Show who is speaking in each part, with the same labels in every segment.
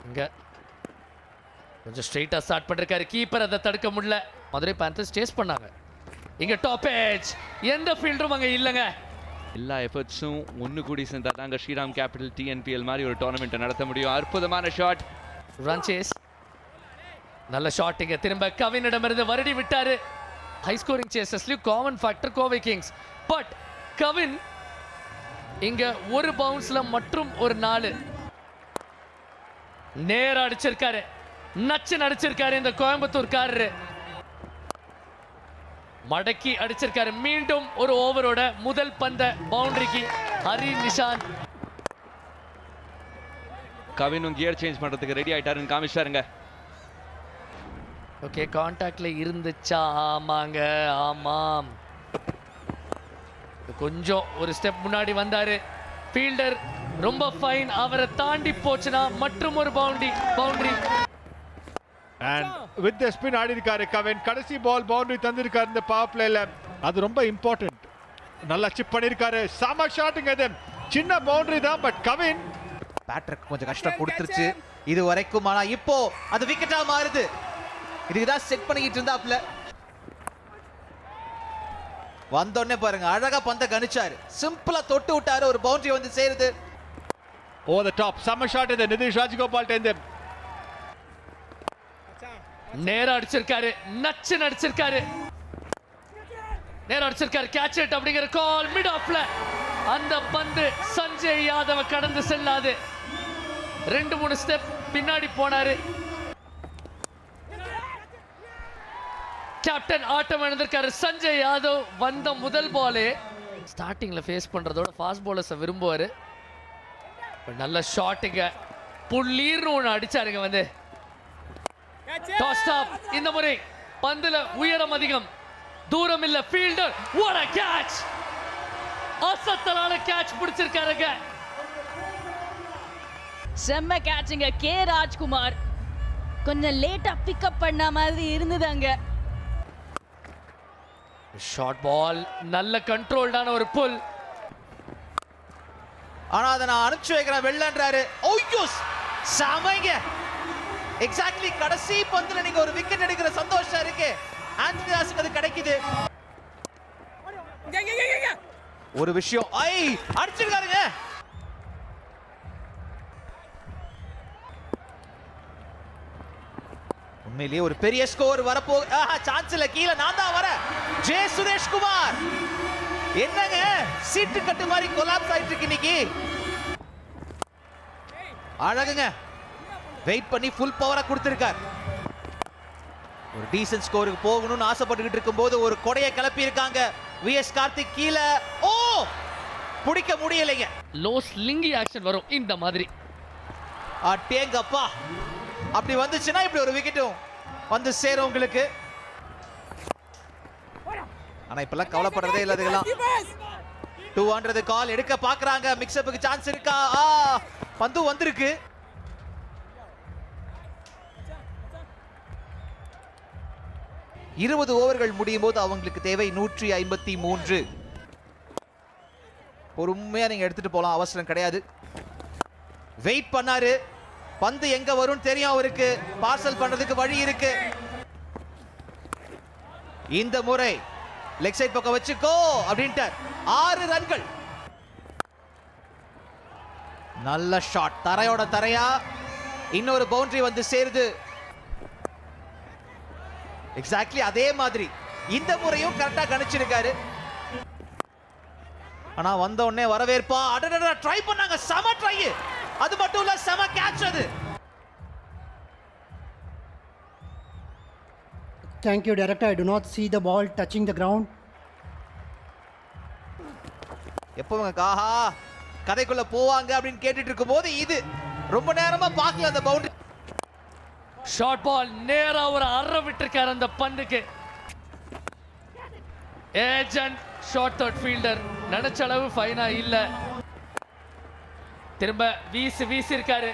Speaker 1: இங்க கொஞ்சம் ஸ்ட்ரெயிட்டா ஸ்டார்ட் பண்ணிருக்காரு கீப்பர், அதை தடுக்க முடியல. மதுரை பேந்தர்ஸ் சேஸ் பண்ணாங்க. இங்க டாப் எட்ஜ், எந்த ஃபீல்டரும் அங்க இல்லைங்க.
Speaker 2: எல்லா எஃபர்ட்ஸும் ஒன்று கூடி சேர்ந்தால் தாங்க ஸ்ரீராம் கேபிட்டல் டிஎன்பிஎல் மாதிரி ஒரு டோர்னமெண்ட்டை நடத்த முடியும். அற்புதமான ஷாட்,
Speaker 1: ரன் சேஸ், நல்ல ஷாட். இங்க திரும்ப கவினிடமிருந்து வருடி விட்டாரு. ஹை ஸ்கோரிங் சேசஸ்லயும் common factor Kovai kings. But Kavin இங்க ஒரு பவுன்ஸ்ல மற்றும் ஒரு 4 நேரா அடிச்சிருக்காரு, நச்சு நடிச்சிருக்காரு இந்த கோயம்புத்தூர்காரரு. மடக்கி அடிச்சிருக்காரு. மீண்டும் ஒரு ஓவரோட முதல் பந்த பவுண்டரிக்கு ஹரி நிஷாந்த்.
Speaker 2: கவினும் கியர் சேஞ்ச் பண்றதுக்கு ரெடி ஆயிட்டாருன்னு காமிச்சாருங்க.
Speaker 1: ஓகே, கான்டாக்ட்ல இருந்துச்சா? ஆமாங்க, ஆமாம். கொஞ்சம் ஒரு ஸ்டெப் முன்னாடி வந்தாரு ஃபீல்டர். ரொம்ப ஃபைன். அவரை தாண்டி போச்சுனா மற்றும் ஒரு boundary.
Speaker 3: And with the spin ஆடி இருக்காரு கவின். கடைசி பால் பவுண்டரி தந்திருக்காரு இந்த பவர் பிளேல. அது ரொம்ப இம்பார்ட்டன்ட். நல்லா சிப் பண்ணிருக்காரு. சம ஷாட்டுங்க இது. சின்ன பவுண்டரி தான், பட் கவின்
Speaker 4: பேட்டருக்கு கொஞ்சம் கஷ்டம் கொடுத்துருச்சு இது வரைக்கும். ஆனா இப்போ அது விக்கெட்டா மாறுது. இதுக்குதான் செட் பண்ணிக்கிட்டு இருந்தாப்ல. வந்தோடனே பாருங்க, அழகா பந்த கணிச்சாரு. சிம்பிளா தொட்டு விட்டாரு, ஒரு பவுண்டரி வந்து சேருது.
Speaker 3: Over the top. சம ஷாட் இது நிதிஷ் ராஜகோபால் டேந்து.
Speaker 1: நேரா அடிச்சிருக்காரு, நச்சு நடிச்சிருக்காரு, நேரா அடிச்சிருக்காரு. கேட்ச் இட் அப்படிங்கிற கால் மிட் ஆஃப்ல. அந்த பந்து சஞ்சய் யாதவ கடந்து செல்லாது. 2-3 ஸ்டெப் பின்னாடி போனாரு. கேப்டன் ஆட்டம் இழந்திருக்காரு. சஞ்சய் யாதவ் வந்த முதல் பாலே ஸ்டார்டிங்ல ஃபேஸ் பண்றதோட ஃபாஸ்ட் பாலர்ஸை விரும்புவாரு. நல்ல ஷாட்டுங்க, புள்ளீர்னு ஒன்று அடிச்சாருங்க. வந்து டாஸ் ஸ்டாப். இந்த முறை பந்துல உயரம் அதிகம், தூரம் இல்ல. Fielder what a catch! அசத்தலான கேட்ச் பிடிச்சிருக்காருங்க.
Speaker 5: செம்ம கேட்சுங்க. கே ராஜ்குமார் கொஞ்சம் லேட்டா பிக்கப் பண்ண மாதிரி இருந்தது அங்க.
Speaker 1: ஷார்ட் பால், நல்ல கண்ட்ரோல்டான ஒரு புல்.
Speaker 4: ஆனா அதை நான் அனுப்பிச்சு வைக்கிறேன் வெள்ளன்றாரு. ஓய்யோ சமைங்க. எக்ஸாக்ட்லி கடைசி பந்துல நீங்க ஒரு விக்கெட் எடுக்கிற சந்தோஷம் இருக்கு. ஆண்டனி தாஸுக்கு அது கிடைக்குது. ஒரு விஷயம் அடிச்சிருக்காருங்க. உண்மையிலேயே ஒரு பெரிய ஸ்கோர் வரப்போ சான்ஸ் இல்ல. கீழே நான் தான் வர. ஜே சுரேஷ் குமார் என்னங்க சீட்டு கட்டு மாதிரி கொலாப்ஸ் ஆயிட்டு இருக்கு இன்னைக்கு. அழகுங்க, வெயிட் பண்ணி ஃபுல் பவரா கொடுத்திருக்கார். ஒரு டீசன்ட் ஸ்கோருக்கு போகணும்னு ஆசைப்பட்டுக்கிட்டு இருக்கும்போது ஒரு கொடையை கிளப்பி இருக்காங்க விஎஸ் கார்த்திக். கீழே பிடிக்க முடியலைங்க.
Speaker 1: லோ ஸ்லிங்கி ஆக்ஷன் வரும் இந்த மாதிரி.
Speaker 4: அட்டேங்கப்பா, அப்படி வந்துச்சுன்னா இப்படி ஒரு விக்கெட்டும் வந்து சேரும் உங்களுக்கு. ஆனா இப்பெல்லாம் கவலைப்படுறதே இல்ல. இதுக்கெல்லாம் 200 கால் எடுக்க பாக்குறாங்க. மிக்ஸ்அப்புக்கு சான்ஸ் இருக்கா? பந்து வந்திருக்கு. இருபது ஓவர்கள் முடியும் போது அவங்களுக்கு தேவை 153. பொறுமையா நீங்க எடுத்துட்டு போலாம், அவசரம் கிடையாது. வெயிட் பண்ணாரு. பந்து எங்க வரும் தெரியும் அவருக்கு. பார்சல் பண்றதுக்கு வழி இருக்கு. இந்த முறை லெக் சைட் பக்கம் வச்சுக்கோ அப்படின்ட்டார். 6 ரன்கள். நல்ல ஷாட், தரையோட தரையா. இன்னொரு பவுண்டரி வந்து சேருது. எக்ஸாக்ட்லி அதே மாதிரி இந்த முறையும் கரெக்டா கணிச்சிருக்காரு. ஆனா வந்த உடனே வரவேற்பா. அடடடா, ட்ரை பண்ணாங்க, செம ட்ரை. அது மட்டும் இல்ல, செம கேட்ச் அது.
Speaker 6: Thank you, Director. I do not see the ball touching the ground.
Speaker 4: எப்பவுங்க காஹா கதைக்குள்ள போவாங்க அப்படின்னு கேட்டுட்டு இருக்கும்போது இது ரொம்ப நேரமா பார்க்கல அந்த பவுண்டரி.
Speaker 1: ஷார்ட் பால் நேரா ஒரு அற விட்டுருக்காரு அந்த பந்துக்கு. ஏஜென்ட் ஷார்ட் தேர்ட் ஃபீல்டர் நினைச்ச அளவு ஃபைனா இல்ல. திரும்ப வீசி இருக்காரு.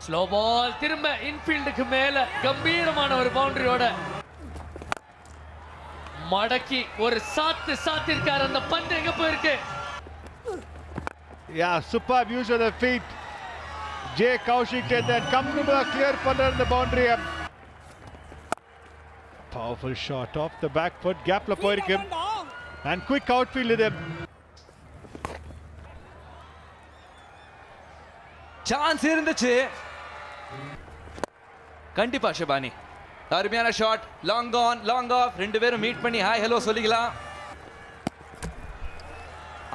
Speaker 1: ஸ்லோ பால் திரும்ப இன்ஃபீல்டுக்கு மேல கம்பீரமான ஒரு பவுண்டரியோட மடக்கி ஒரு சாத்திருக்காரு. அந்த பந்து எங்க போய் இருக்கு.
Speaker 3: Yeah, superb use of the feet. Jay Kaushik and then comfortable clear punter in the boundary. Powerful shot off the back foot. Gap la poirukku. And quick outfield with him.
Speaker 2: Chance இருந்துச்சு கண்டிப்பா ஷபானி. அருமையான shot. Long on long off. ரெண்டு பேரும் meet பண்ணி hi hello சொல்லிக்கலாம்.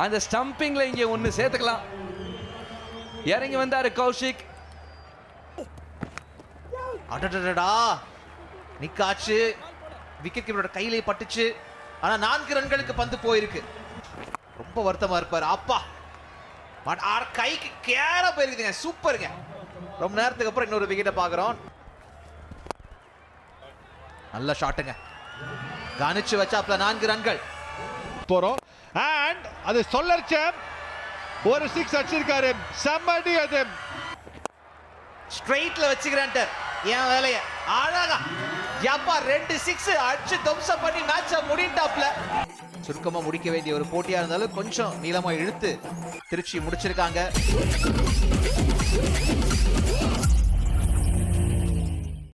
Speaker 2: அந்த ஸ்டம்பிங்ல இங்க ஒன்னு சேர்த்துக்கலாம். இறங்கி வந்தாரு கௌஷிக்.
Speaker 4: அடடடடா நிக்காச்சு. விக்கெட் கீப்பரோட கையிலே பட்டுச்சு. ஆனா 4 ரன்களுக்கு பந்து போயிருக்கு. ரொம்ப வருத்தமா இருப்பாரு. அப்பா கைக்கு கேரா போயிருக்குதுங்க. சூப்பருங்க. ரொம்ப நேரத்துக்கு அப்புறம் இன்னொரு விக்கெட்டை பார்க்குறோம். நல்ல ஷாட்டுங்க. கணிச்சு வச்சாப்ல 4 ரன்கள்
Speaker 3: போறோம். And அது சொல்லர்ச்ச ஒரு 6 அடிச்சிருக்காரு. சம்மடி அது
Speaker 4: ஸ்ட்ரைட்ல வச்சுக்கிறேன்ட்டு என் வேலைய அழகா யப்பா 2 6 அடிச்சு தம்சம் பண்ணி மேட்சை முடிண்டாப்ல. சுருக்கமா முடிக்க வேண்டிய ஒரு போட்டியா இருந்தாலும் கொஞ்சம் நீளமா இழுத்து திருச்சி முடிச்சிருக்காங்க.